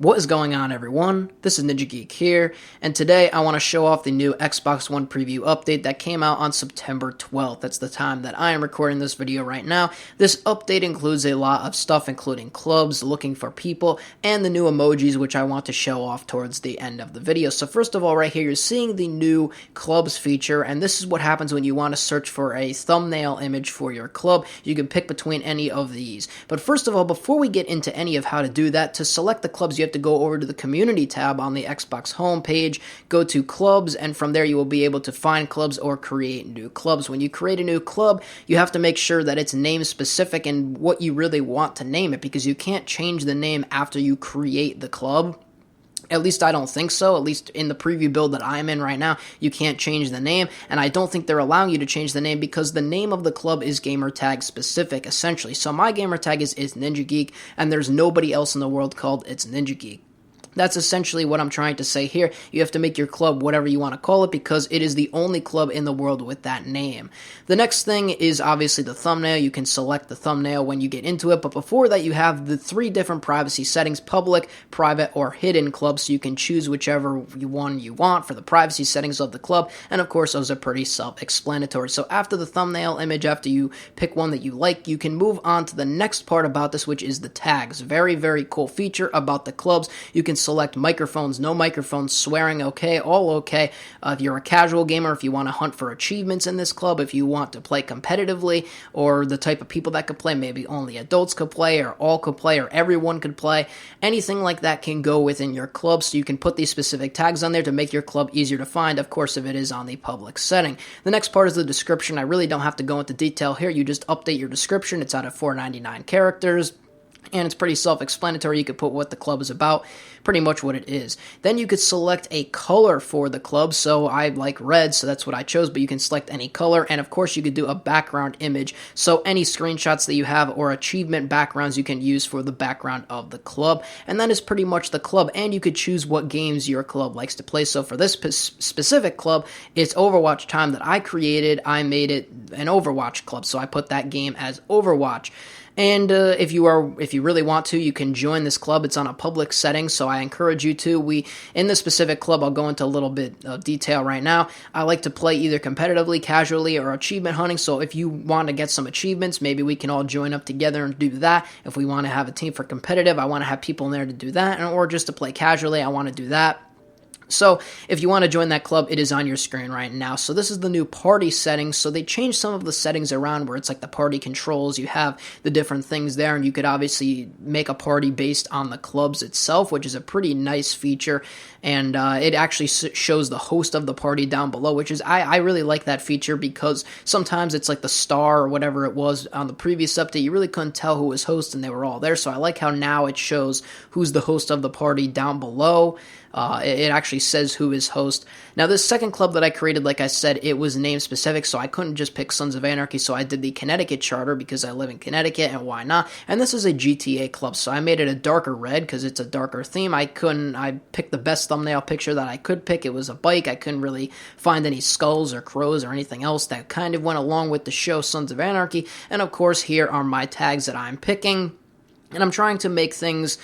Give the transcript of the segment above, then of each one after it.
What is going on, everyone? This is NinjaGeek here, and today I want to show off the new Xbox One preview update that came out on September 12th. That's the time that I am recording this video right now. This update includes a lot of stuff, including clubs, looking for people, and the new emojis, which I want to show off towards the end of the video. So first of all, right here, you're seeing the new clubs feature, and this is what happens when you want to search for a thumbnail image for your club. You can pick between any of these. But first of all, before we get into any of how to do that, to select the clubs, you have to go over to the community tab on the Xbox homepage, go to clubs, and from there you will be able to find clubs or create new clubs. When you create a new club, you have to make sure that it's name specific and what you really want to name it, because you can't change the name after you create the club. At least I don't think so. At least in the preview build that I'm in right now, you can't change the name, and I don't think they're allowing you to change the name because the name of the club is gamertag specific, essentially. So my gamertag is NinjaGeek, and there's nobody else in the world called It's NinjaGeek. That's essentially what I'm trying to say here. You have to make your club whatever you want to call it because it is the only club in the world with that name. The next thing is obviously the thumbnail. You can select the thumbnail when you get into it, but before that you have the three different privacy settings: public, private, or hidden club, so you can choose whichever one you want for the privacy settings of the club, and of course those are pretty self-explanatory. So after the thumbnail image, after you pick one that you like, you can move on to the next part about this, which is the tags. Very, very cool feature about the clubs. You can select microphones, no microphones, swearing, okay, all okay. If you're a casual gamer, if you want to hunt for achievements in this club, if you want to play competitively, or the type of people that could play, maybe only adults could play, or all could play, or everyone could play, anything like that can go within your club, so you can put these specific tags on there to make your club easier to find, of course, if it is on the public setting. The next part is the description. I really don't have to go into detail here. You just update your description. It's out of 499 characters. And it's pretty self-explanatory. You could put what the club is about, pretty much what it is. Then you could select a color for the club. So I like red, so that's what I chose, but you can select any color. And of course, you could do a background image. So any screenshots that you have or achievement backgrounds you can use for the background of the club. And that is pretty much the club. And you could choose what games your club likes to play. So for this specific club, it's Overwatch time that I created. I made it an Overwatch club, so I put that game as Overwatch. And if you really want to, you can join this club. It's on a public setting, so I encourage you to. In this specific club, I'll go into a little bit of detail right now. I like to play either competitively, casually, or achievement hunting, so if you want to get some achievements, maybe we can all join up together and do that. If we want to have a team for competitive, I want to have people in there to do that, or just to play casually, I want to do that. So if you want to join that club, it is on your screen right now. So this is the new party settings. So they changed some of the settings around where it's like the party controls. You have the different things there, and you could obviously make a party based on the clubs itself, which is a pretty nice feature. And it actually shows the host of the party down below, which is, I really like that feature, because sometimes it's like the star or whatever it was on the previous update. You really couldn't tell who was host, and they were all there. So I like how now it shows who's the host of the party down below. It actually says who is host. Now, this second club that I created, like I said, it was name specific, so I couldn't just pick Sons of Anarchy, so I did the Connecticut charter because I live in Connecticut, and why not? And this is a GTA club, so I made it a darker red because it's a darker theme. I picked the best thumbnail picture that I could pick. It was a bike. I couldn't really find any skulls or crows or anything else that kind of went along with the show Sons of Anarchy. And of course, here are my tags that I'm picking, and I'm trying to make things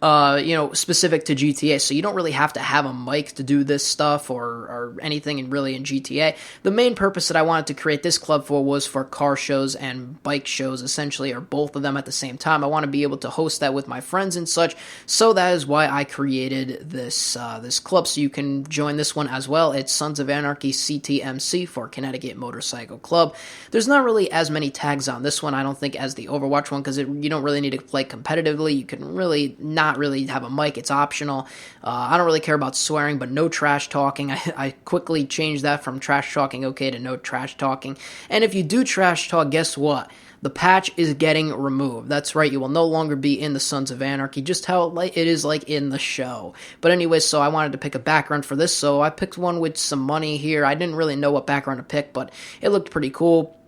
specific to GTA, so you don't really have to have a mic to do this stuff or anything in GTA. The main purpose that I wanted to create this club for was for car shows and bike shows, essentially, or both of them at the same time. I want to be able to host that with my friends and such, so that is why I created this club, so you can join this one as well. It's Sons of Anarchy CTMC for Connecticut Motorcycle Club. There's not really as many tags on this one, I don't think, as the Overwatch one, because you don't really need to play competitively. You can really not really have a mic. It's optional. I don't really care about swearing, but no trash talking. I quickly changed that from trash talking okay to no trash talking. And if you do trash talk, guess what? The patch is getting removed. That's right, you will no longer be in the Sons of Anarchy, just how it is like in the show. But anyway, so I wanted to pick a background for this, so I picked one with some money here. I didn't really know what background to pick, but it looked pretty cool.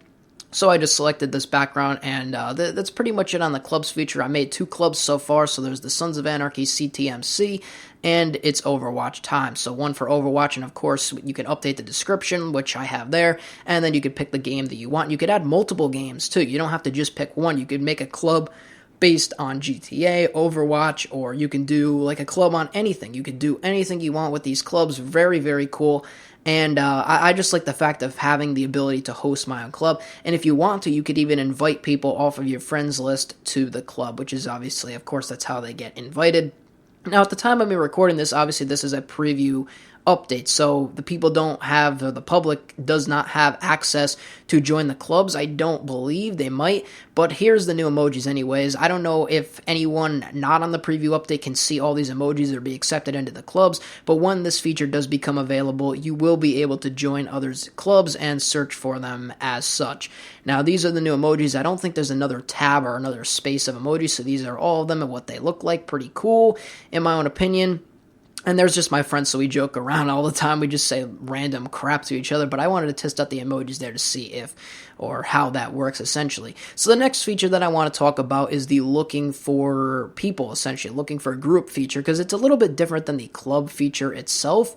So I just selected this background, and that's pretty much it on the clubs feature. I made 2 clubs so far, so there's the Sons of Anarchy CTMC, and it's Overwatch time. So one for Overwatch, and of course you can update the description, which I have there, and then you could pick the game that you want. You could add multiple games too. You don't have to just pick one. You could make a club based on GTA, Overwatch, or you can do like a club on anything. You can do anything you want with these clubs. Very, very cool. And I just like the fact of having the ability to host my own club. And if you want to, you could even invite people off of your friends list to the club, which is obviously, of course, that's how they get invited. Now, at the time of me recording this, obviously this is a preview update, so the people don't have, or the public does not have access to join the clubs. I don't believe they might, but here's the new emojis anyways. I don't know if anyone not on the preview update can see all these emojis or be accepted into the clubs, but when this feature does become available, you will be able to join others' clubs and search for them as such. Now, these are the new emojis. I don't think there's another tab or another space of emojis, so these are all of them and what they look like. Pretty cool, in my own opinion. And there's just my friends, so we joke around all the time. We just say random crap to each other, but I wanted to test out the emojis there to see if or how that works, essentially. So the next feature that I want to talk about is the looking for people, essentially, looking for a group feature, because it's a little bit different than the club feature itself.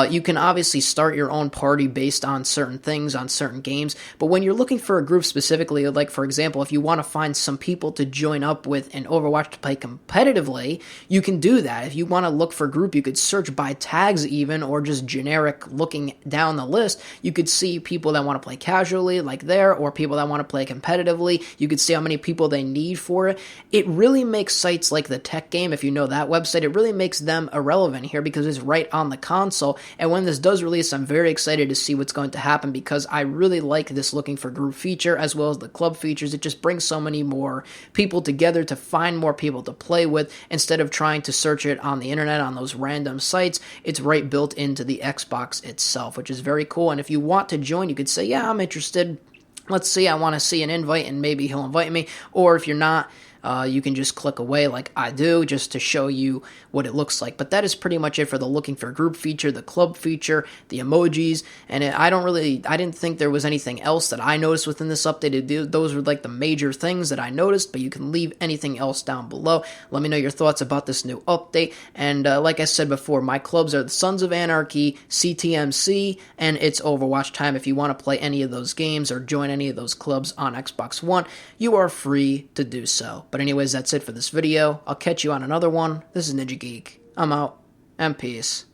You can obviously start your own party based on certain things, on certain games, but when you're looking for a group specifically, like for example, if you want to find some people to join up with in Overwatch to play competitively, you can do that. If you want to look for a group, you could search by tags even, or just generic looking down the list. You could see people that want to play casually, like there, or people that want to play competitively. You could see how many people they need for it. It really makes sites like the Tech Game, if you know that website, it really makes them irrelevant here because it's right on the console. And when this does release, I'm very excited to see what's going to happen because I really like this looking for group feature as well as the club features. It just brings so many more people together to find more people to play with instead of trying to search it on the internet on those random sites. It's right built into the Xbox itself, which is very cool. And if you want to join, you could say, yeah, I'm interested. Let's see, I want to see an invite, and maybe he'll invite me. Or if you're not, you can just click away like I do just to show you what it looks like. But that is pretty much it for the looking for group feature, the club feature, the emojis, and I didn't think there was anything else that I noticed within this update. Those were like the major things that I noticed, but you can leave anything else down below. Let me know your thoughts about this new update. And like I said before, my clubs are the Sons of Anarchy, CTMC, and It's Overwatch Time. If you want to play any of those games or join any of those clubs on Xbox One, you are free to do so. But anyways, that's it for this video. I'll catch you on another one. This is NinjaGeek. I'm out, and peace.